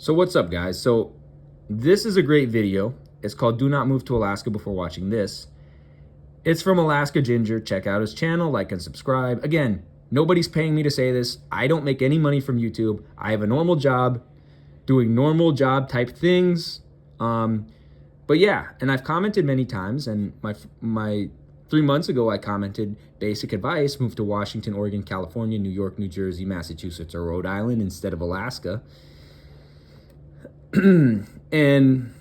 So what's up, guys? So this is a great video. It's called Do Not Move to Alaska Before Watching This. It's from Alaska Ginger. Check out his channel, like and subscribe. Again, nobody's paying me to say this. I don't make any money from YouTube. I have a normal job doing normal job type things. But yeah, and I've commented many times, and my 3 months ago I commented basic advice: move to Washington, Oregon, California, New York, New Jersey, Massachusetts, or Rhode Island instead of Alaska. And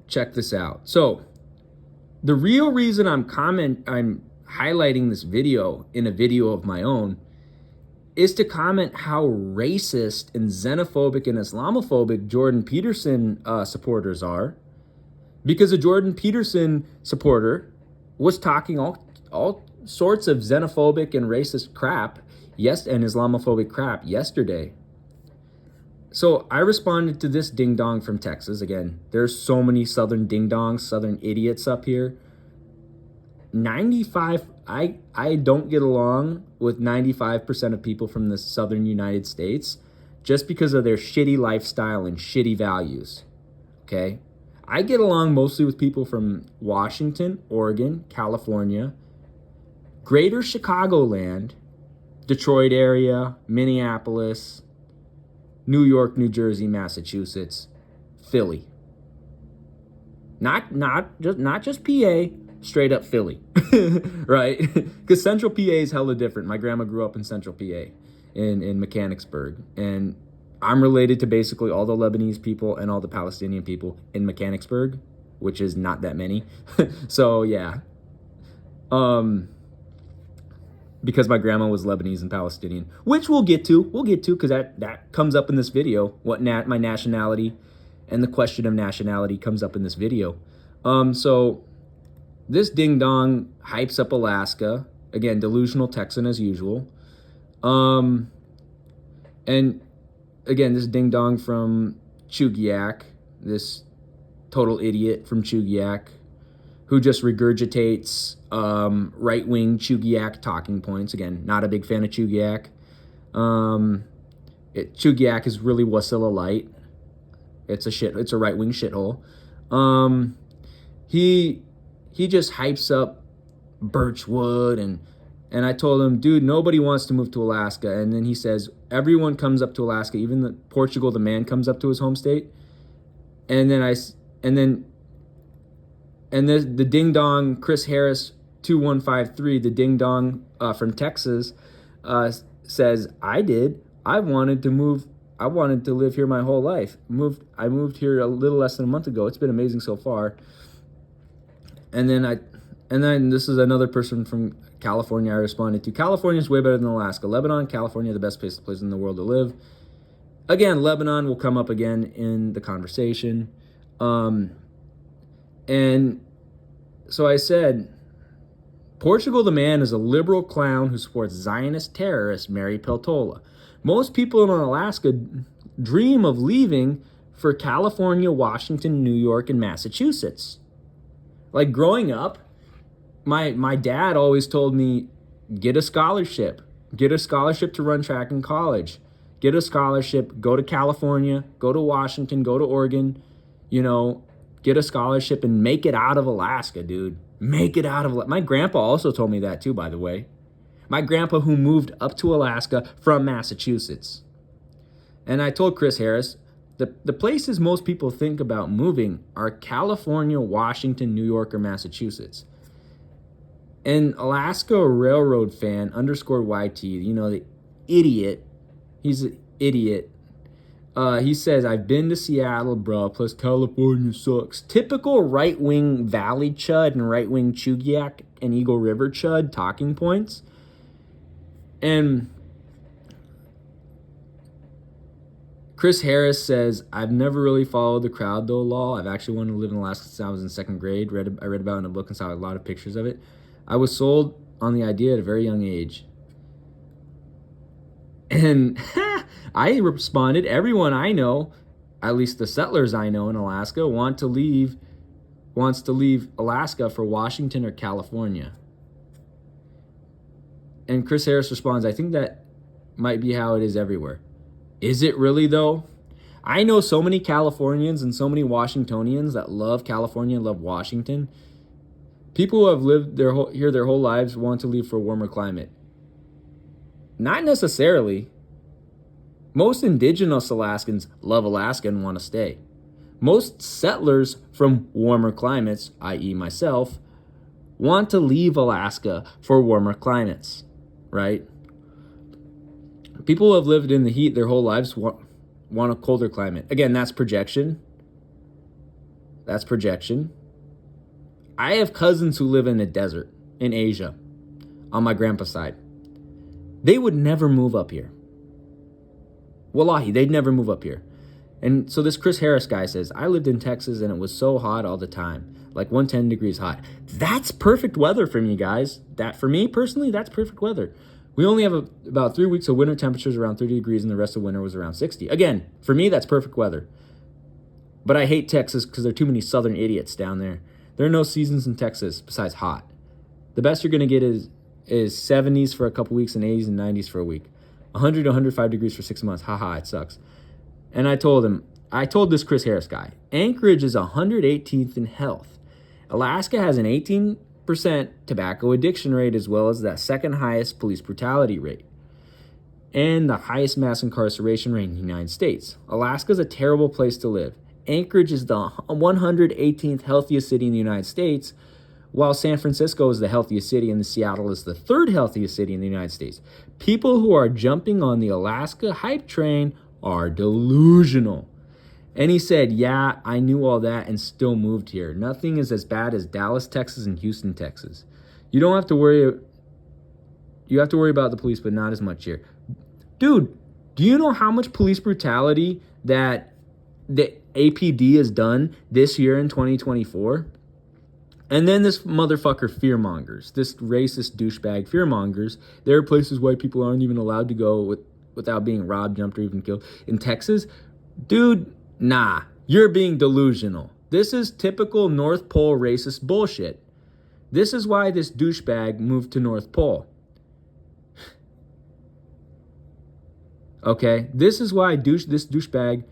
check this out. So the real reason I'm highlighting this video in a video of my own is to comment how racist and xenophobic and Islamophobic Jordan Peterson supporters are, because a Jordan Peterson supporter was talking all sorts of xenophobic and racist crap, and Islamophobic crap yesterday. So I responded to this ding dong from Texas. Again, there's so many southern ding dongs, southern idiots up here. 95, I don't get along with 95% of people from the southern United States just because of their shitty lifestyle and shitty values. Okay? I get along mostly with people from Washington, Oregon, California, Greater Chicagoland, Detroit area, Minneapolis, New York, New Jersey, Massachusetts, Philly. Not just PA, straight up Philly, right? Because Central PA is hella different. My grandma grew up in Central PA, in Mechanicsburg, and I'm related to basically all the Lebanese people and all the Palestinian people in Mechanicsburg, which is not that many. So yeah. Because my grandma was Lebanese and Palestinian, which we'll get to because that comes up in this video. What my nationality and the question of nationality comes up in this video. So this ding dong hypes up Alaska, again, delusional Texan as usual. And again, this ding dong from Chugiak, this total idiot from Chugiak, who just regurgitates right-wing Chugiak talking points. Again, not a big fan of Chugiak. Chugiak is really Wasilla light. It's a right-wing shithole. He just hypes up Birchwood, and I told him, dude, nobody wants to move to Alaska. And then he says everyone comes up to Alaska, even Portugal the man comes up to his home state. And the ding dong Chris Harris 2153, the ding dong from Texas, says I wanted to move. I wanted to live here my whole life. I moved here a little less than a month ago. It's been amazing so far. And then this is another person from California I responded to. California is way better than Alaska. Lebanon, California, the best place in the world to live. Again, Lebanon will come up again in the conversation. And so I said, Portugal the man is a liberal clown who supports Zionist terrorist Mary Peltola. Most people in Alaska dream of leaving for California, Washington, New York, and Massachusetts. Like growing up, my dad always told me, get a scholarship. Get a scholarship to run track in college. Get a scholarship, go to California, go to Washington, go to Oregon, get a scholarship and make it out of Alaska, dude. Make it out of Alaska. My grandpa also told me that too, by the way. My grandpa who moved up to Alaska from Massachusetts. And I told Chris Harris, the places most people think about moving are California, Washington, New York, or Massachusetts. And Alaska Railroad fan _YT, the idiot, he's an idiot. He says, I've been to Seattle, bro, plus California sucks. Typical right-wing Valley Chud and right-wing Chugiak and Eagle River Chud talking points. And Chris Harris says, I've never really followed the crowd, though, lol. I've actually wanted to live in Alaska since I was in second grade. I read about it in a book and saw a lot of pictures of it. I was sold on the idea at a very young age. And I responded, everyone I know, at least the settlers I know in Alaska, wants to leave Alaska for Washington or California. And Chris Harris responds, I think that might be how it is everywhere. Is it really though? I know so many Californians and so many Washingtonians that love California and love Washington. People who have lived here their whole lives want to leave for a warmer climate. Not necessarily. Most indigenous Alaskans love Alaska and want to stay. Most settlers from warmer climates, i.e. myself, want to leave Alaska for warmer climates, right? People who have lived in the heat their whole lives want a colder climate. Again, that's projection. That's projection. I have cousins who live in the desert in Asia on my grandpa's side. They would never move up here. Wallahi, they'd never move up here. And so this Chris Harris guy says, I lived in Texas and it was so hot all the time, like 110 degrees hot. That's perfect weather for me, guys. That, for me personally, that's perfect weather. We only have about 3 weeks of winter temperatures around 30 degrees and the rest of winter was around 60. Again, for me, that's perfect weather. But I hate Texas because there are too many southern idiots down there. There are no seasons in Texas besides hot. The best you're going to get is 70s for a couple weeks and 80s and 90s for a week. 100 to 105 degrees for 6 months. Haha, it sucks. And I told this Chris Harris guy, Anchorage is 118th in health. Alaska has an 18% tobacco addiction rate as well as that second highest police brutality rate and the highest mass incarceration rate in the United States. Alaska is a terrible place to live. Anchorage is the 118th healthiest city in the United States, while San Francisco is the healthiest city and Seattle is the third healthiest city in the United States. People who are jumping on the Alaska hype train are delusional. And he said, yeah, I knew all that and still moved here. Nothing is as bad as Dallas, Texas, and Houston, Texas. You don't have to worry. You have to worry about the police, but not as much here. Dude, do you know how much police brutality that the APD has done this year in 2024? And then this motherfucker fearmongers, this racist douchebag fearmongers. There are places white people aren't even allowed to go without being robbed, jumped, or even killed. In Texas, dude, nah, you're being delusional. This is typical North Pole racist bullshit. This is why this douchebag moved to North Pole. Okay, this is why this douchebag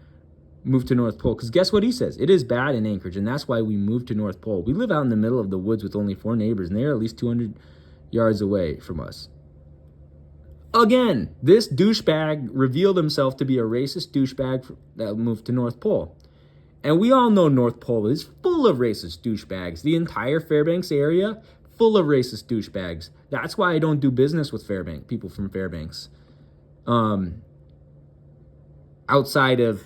moved to North Pole. Because guess what he says? It is bad in Anchorage, and that's why we moved to North Pole. We live out in the middle of the woods with only 4 neighbors, and they're at least 200 yards away from us. Again, this douchebag revealed himself to be a racist douchebag that moved to North Pole. And we all know North Pole is full of racist douchebags. The entire Fairbanks area, full of racist douchebags. That's why I don't do business with people from Fairbanks. Outside of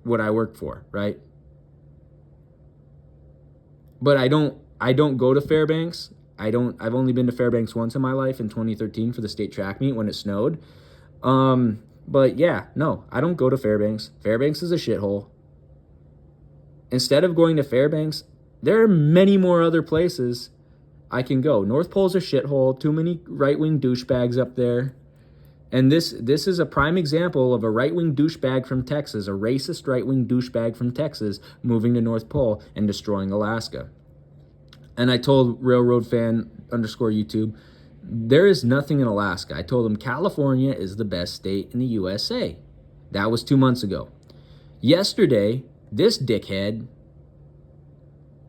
what I work for, right? But I don't go to Fairbanks. I've only been to Fairbanks once in my life in 2013 for the state track meet when it snowed. But yeah, no, I don't go to Fairbanks. Fairbanks is a shithole. Instead of going to Fairbanks, there are many more other places I can go. North Pole's a shithole. Too many right-wing douchebags up there. And this is a prime example of a right-wing douchebag from Texas, a racist right-wing douchebag from Texas moving to North Pole and destroying Alaska. And I told Railroad Fan _ YouTube, there is nothing in Alaska. I told him California is the best state in the USA. That was 2 months ago. Yesterday, this dickhead,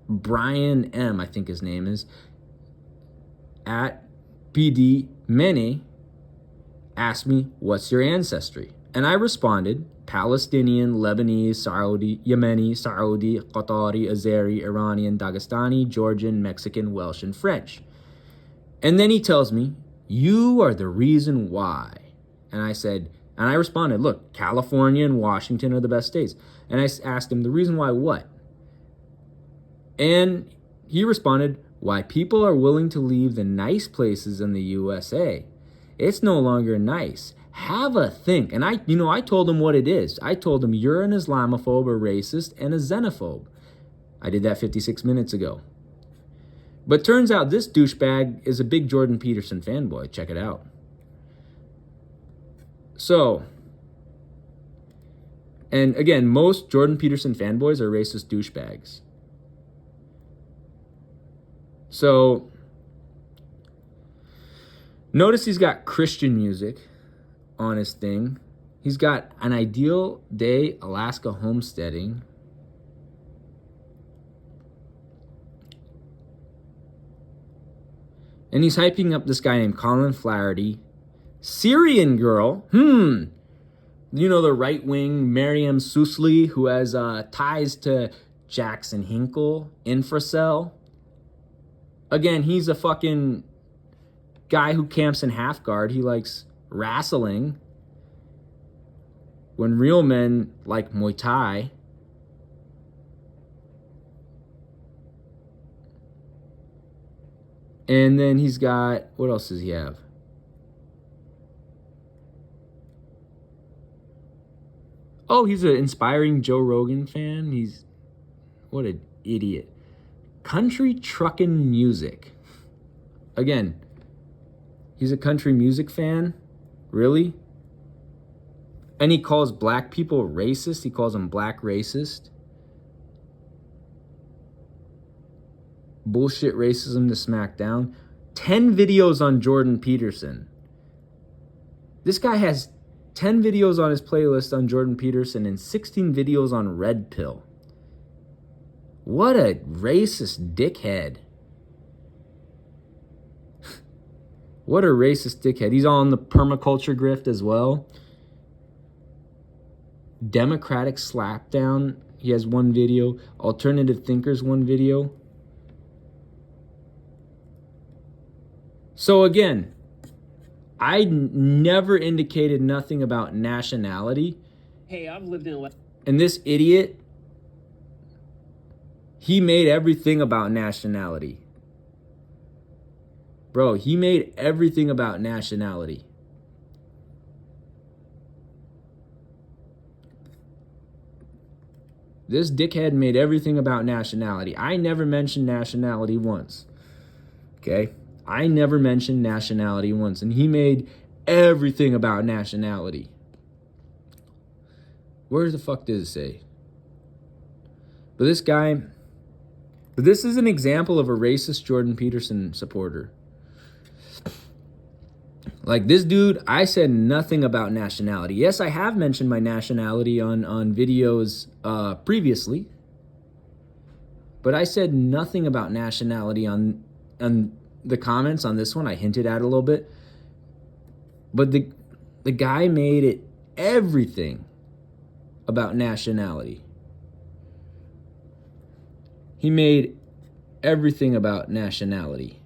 Brian M., I think his name is, at PD Mene, asked me, what's your ancestry? And I responded, Palestinian, Lebanese, Saudi, Yemeni, Saudi, Qatari, Azeri, Iranian, Dagestani, Georgian, Mexican, Welsh, and French. And then he tells me, you are the reason why. And I responded, look, California and Washington are the best states. And I asked him, the reason why what? And he responded, why people are willing to leave the nice places in the USA. It's no longer nice. Have a think. And I told him what it is. I told him you're an Islamophobe, a racist, and a xenophobe. I did that 56 minutes ago. But turns out this douchebag is a big Jordan Peterson fanboy. Check it out. So, and again, most Jordan Peterson fanboys are racist douchebags. So, notice he's got Christian music on his thing. He's got an ideal day Alaska homesteading. And he's hyping up this guy named Colin Flaherty. Syrian girl. You know, the right-wing Mariam Susli, who has ties to Jackson Hinkle, Infracell. Again, he's a fucking guy who camps in half guard. He likes wrestling. When real men like Muay Thai. And then he's got, what else does he have? Oh, he's an inspiring Joe Rogan fan. What an idiot. Country truckin' music. Again, he's a country music fan? Really? And he calls black people racist. He calls them black racist. Bullshit racism to smack down. 10 videos on Jordan Peterson. This guy has 10 videos on his playlist on Jordan Peterson and 16 videos on Red Pill. What a racist dickhead. What a racist dickhead. He's on the permaculture grift as well. Democratic slapdown. He has one video. Alternative thinkers, one video. So again, I never indicated nothing about nationality. Hey, I've lived in... And this idiot, he made everything about nationality. Bro, he made everything about nationality. This dickhead made everything about nationality. I never mentioned nationality once. Okay? I never mentioned nationality once. And he made everything about nationality. Where the fuck does it say? But this is an example of a racist Jordan Peterson supporter. Like this dude, I said nothing about nationality. Yes, I have mentioned my nationality on videos previously. But I said nothing about nationality on the comments on this one. I hinted at it a little bit. But the guy made it everything about nationality. He made everything about nationality.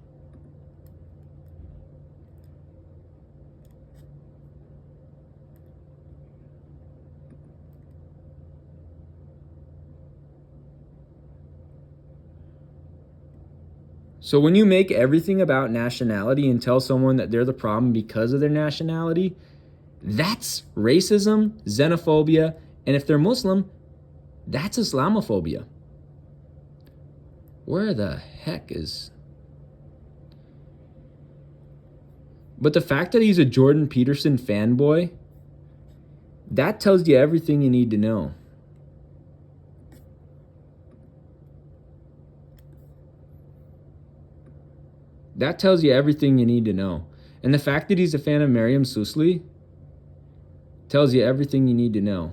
So when you make everything about nationality and tell someone that they're the problem because of their nationality, that's racism, xenophobia, and if they're Muslim, that's Islamophobia. Where the heck is... But the fact that he's a Jordan Peterson fanboy, that tells you everything you need to know. That tells you everything you need to know. And the fact that he's a fan of Mariam Susli tells you everything you need to know.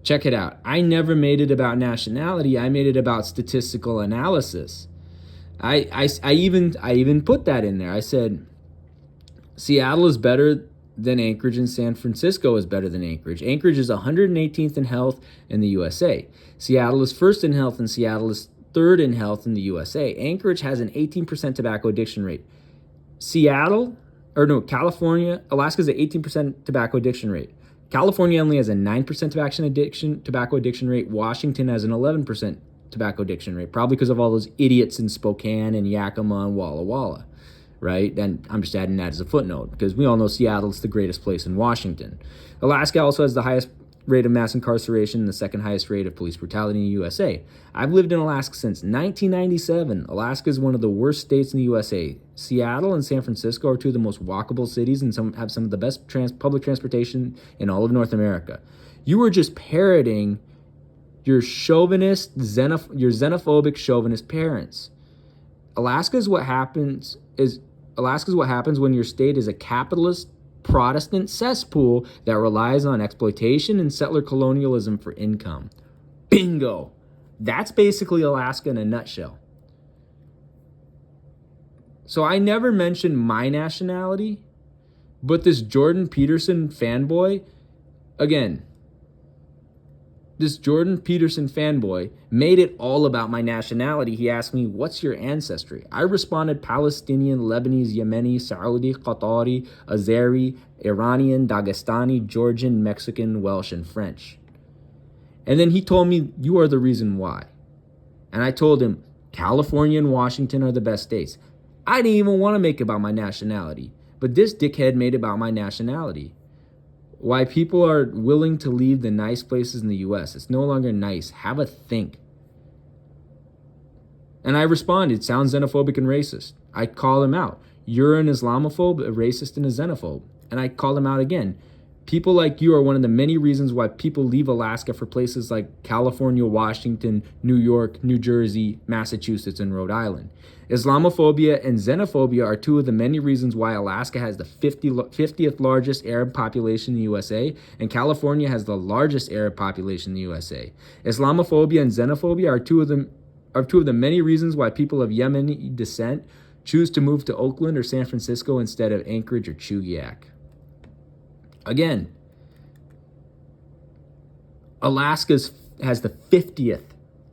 Check it out. I never made it about nationality. I made it about statistical analysis. I even put that in there. I said Seattle is better than Anchorage and San Francisco is better than Anchorage. Anchorage is 118th in health in the USA. Seattle is first in health and Seattle is third in health in the USA. Anchorage has an 18% tobacco addiction rate. California, Alaska's an 18% tobacco addiction rate. California only has a 9% tobacco addiction rate. Washington has an 11% tobacco addiction rate, probably because of all those idiots in Spokane and Yakima and Walla Walla, right? And I'm just adding that as a footnote because we all know Seattle's the greatest place in Washington. Alaska also has the highest rate of mass incarceration and the second highest rate of police brutality in the USA. I've lived in Alaska since 1997. Alaska is one of the worst states in the USA. Seattle and San Francisco are two of the most walkable cities and have some of the best public transportation in all of North America. You are just parroting your xenophobic chauvinist parents. Alaska is what happens is Alaska's what happens when your state is a capitalist Protestant cesspool that relies on exploitation and settler colonialism for income. Bingo. That's basically Alaska in a nutshell. So I never mentioned my nationality, but this Jordan Peterson fanboy, again, this Jordan Peterson fanboy made it all about my nationality. He asked me, what's your ancestry? I responded, Palestinian, Lebanese, Yemeni, Saudi, Qatari, Azeri, Iranian, Dagestani, Georgian, Mexican, Welsh, and French. And then he told me, you are the reason why. And I told him, California and Washington are the best states. I didn't even want to make it about my nationality, but this dickhead made it about my nationality. Why people are willing to leave the nice places in the U.S. It's no longer nice. Have a think. And I responded, sounds xenophobic and racist. I call him out. You're an Islamophobe, a racist, and a xenophobe. And I call him out again. People like you are one of the many reasons why people leave Alaska for places like California, Washington, New York, New Jersey, Massachusetts, and Rhode Island. Islamophobia and xenophobia are two of the many reasons why Alaska has the 50th largest Arab population in the USA, and California has the largest Arab population in the USA. Islamophobia and xenophobia are two of the many reasons why people of Yemeni descent choose to move to Oakland or San Francisco instead of Anchorage or Chugiak. Again, Alaska has the 50th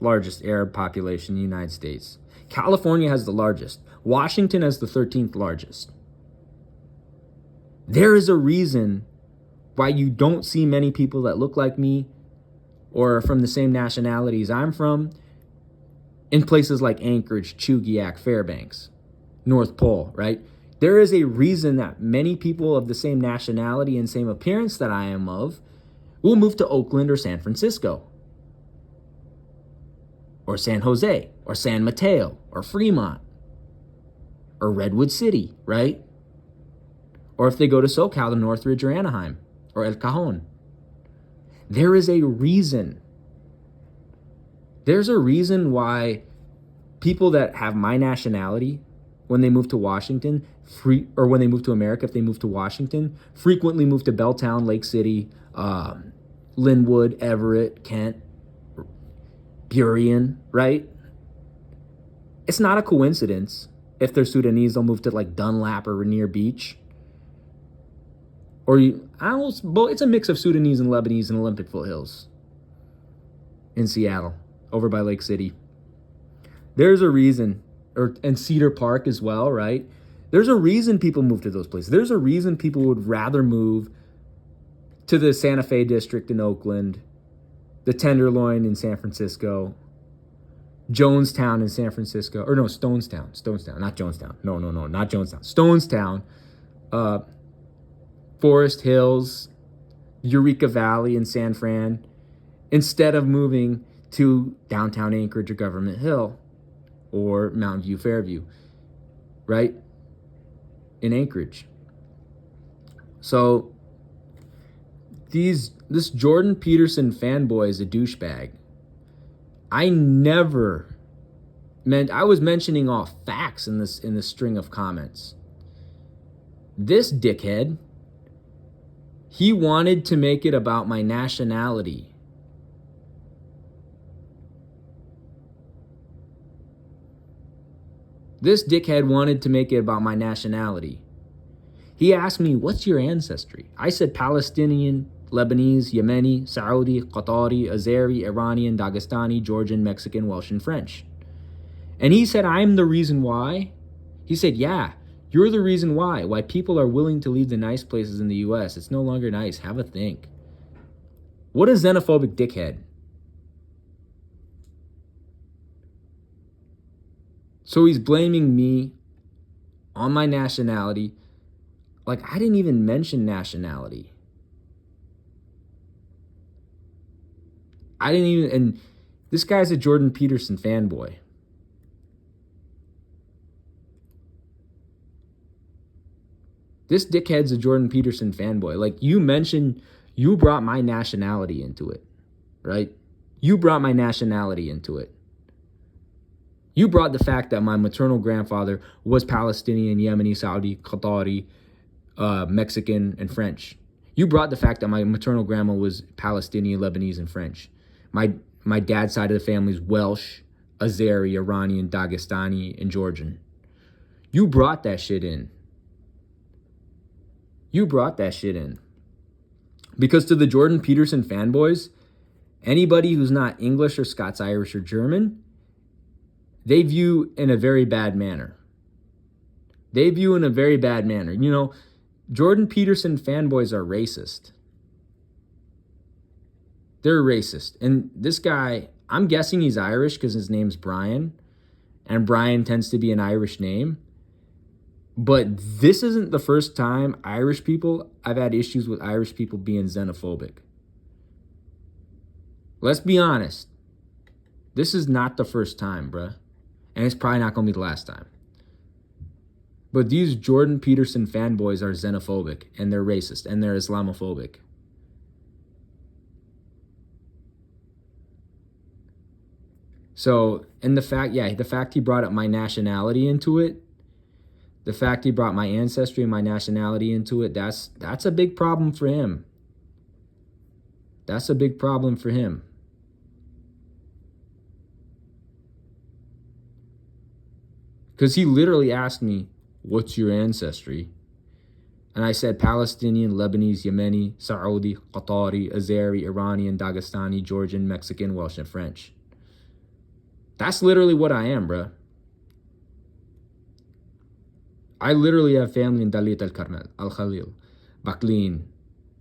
largest Arab population in the United States. California has the largest. Washington has the 13th largest. There is a reason why you don't see many people that look like me or are from the same nationalities I'm from in places like Anchorage, Chugiak, Fairbanks, North Pole, right? There is a reason that many people of the same nationality and same appearance that I am of will move to Oakland or San Francisco, or San Jose, or San Mateo, or Fremont, or Redwood City, right? Or if they go to SoCal, to Northridge or Anaheim, or El Cajon. There is a reason. There's a reason why people that have my nationality, when they move to Washington, or when they move to America, if they move to Washington, frequently move to Belltown, Lake City, Linwood, Everett, Kent, Burien, right? It's not a coincidence. If they're Sudanese, they'll move to like Dunlap or Rainier Beach. Or it's a mix of Sudanese and Lebanese in Olympic Foothills in Seattle, over by Lake City. There's a reason, and Cedar Park as well, right? There's a reason people move to those places. There's a reason people would rather move to the Santa Fe district in Oakland, the Tenderloin in San Francisco, Jonestown in San Francisco, or no, Stonestown, not Jonestown. No, not Jonestown. Stonestown, Forest Hills, Eureka Valley in San Fran, instead of moving to downtown Anchorage or Government Hill or Mountain View, Fairview, right? In Anchorage. So this Jordan Peterson fanboy is a douchebag. I was mentioning all facts in this string of comments. This dickhead, he wanted to make it about my nationality. This dickhead wanted to make it about my nationality. He asked me, what's your ancestry? I said Palestinian, Lebanese, Yemeni, Saudi, Qatari, Azeri, Iranian, Dagestani, Georgian, Mexican, Welsh, and French. And he said, I'm the reason why. He said, yeah, you're the reason why people are willing to leave the nice places in the U.S. It's no longer nice. Have a think. What a xenophobic dickhead. So he's blaming me on my nationality. Like, I didn't even mention nationality. And this guy's a Jordan Peterson fanboy. This dickhead's a Jordan Peterson fanboy. Like, you brought my nationality into it, right? You brought my nationality into it. You brought the fact that my maternal grandfather was Palestinian, Yemeni, Saudi, Qatari, Mexican, and French. You brought the fact that my maternal grandma was Palestinian, Lebanese, and French. My dad's side of the family is Welsh, Azeri, Iranian, Dagestani, and Georgian. You brought that shit in. You brought that shit in. Because to the Jordan Peterson fanboys, anybody who's not English or Scots, Irish, or German, they view in a very bad manner. They view in a very bad manner. You know, Jordan Peterson fanboys are racist. They're racist. And this guy, I'm guessing he's Irish because his name's Brian. And Brian tends to be an Irish name. But this isn't the first time I've had issues with Irish people being xenophobic. Let's be honest. This is not the first time, bruh. And it's probably not going to be the last time. But these Jordan Peterson fanboys are xenophobic, and they're racist, and they're Islamophobic. So, and the fact he brought up my nationality into it, the fact he brought my ancestry and my nationality into it, that's a big problem for him. That's a big problem for him. Because he literally asked me, what's your ancestry? And I said Palestinian, Lebanese, Yemeni, Saudi, Qatari, Azeri, Iranian, Dagestani, Georgian, Mexican, Welsh, and French. That's literally what I am, bruh. I literally have family in Dalit al-Karmel, Al-Khalil, Baklin,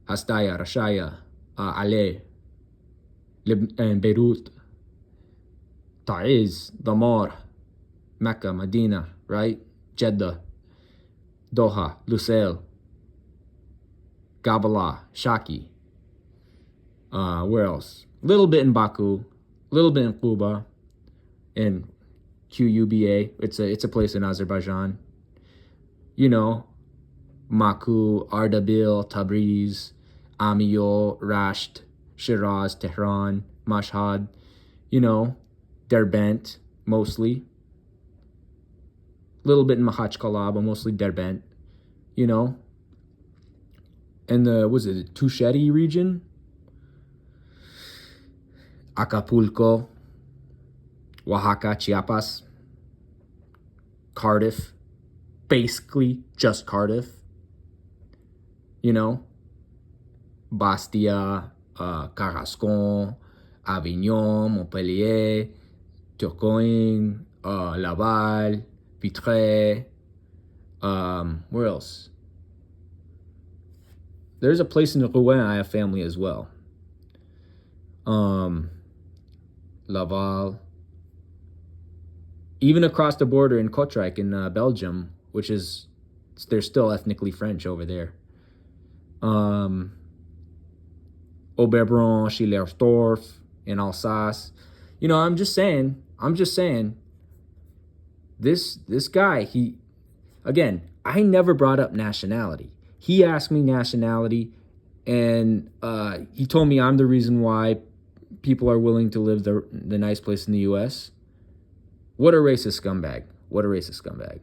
Hastaya, Rashaya, Ale, Beirut, Taiz, Damar, Mecca, Medina, right? Jeddah, Doha, Lusail, Gabala, Shaki. Where else? A little bit in Baku, a little bit in Quba, in Quba. It's a place in Azerbaijan. You know, Maku, Ardabil, Tabriz, Amiyo, Rasht, Shiraz, Tehran, Mashhad. You know, Derbent, mostly. A little bit in Makhachkala, but mostly Derbent. You know. And the Tusheti region? Acapulco, Oaxaca, Chiapas, Cardiff. Basically just Cardiff. You know. Bastia, Carrascon, Avignon, Montpellier, Tourcoing, Laval, Vitré. Where else? There's a place in Rouen I have family as well. Laval. Even across the border in Kortrijk in Belgium, which is, they're still ethnically French over there. Oberbron, Schillersdorf in Alsace. You know, I'm just saying, this guy, I never brought up nationality. He asked me nationality, and he told me I'm the reason why people are willing to live the nice place in the U.S. What a racist scumbag. What a racist scumbag.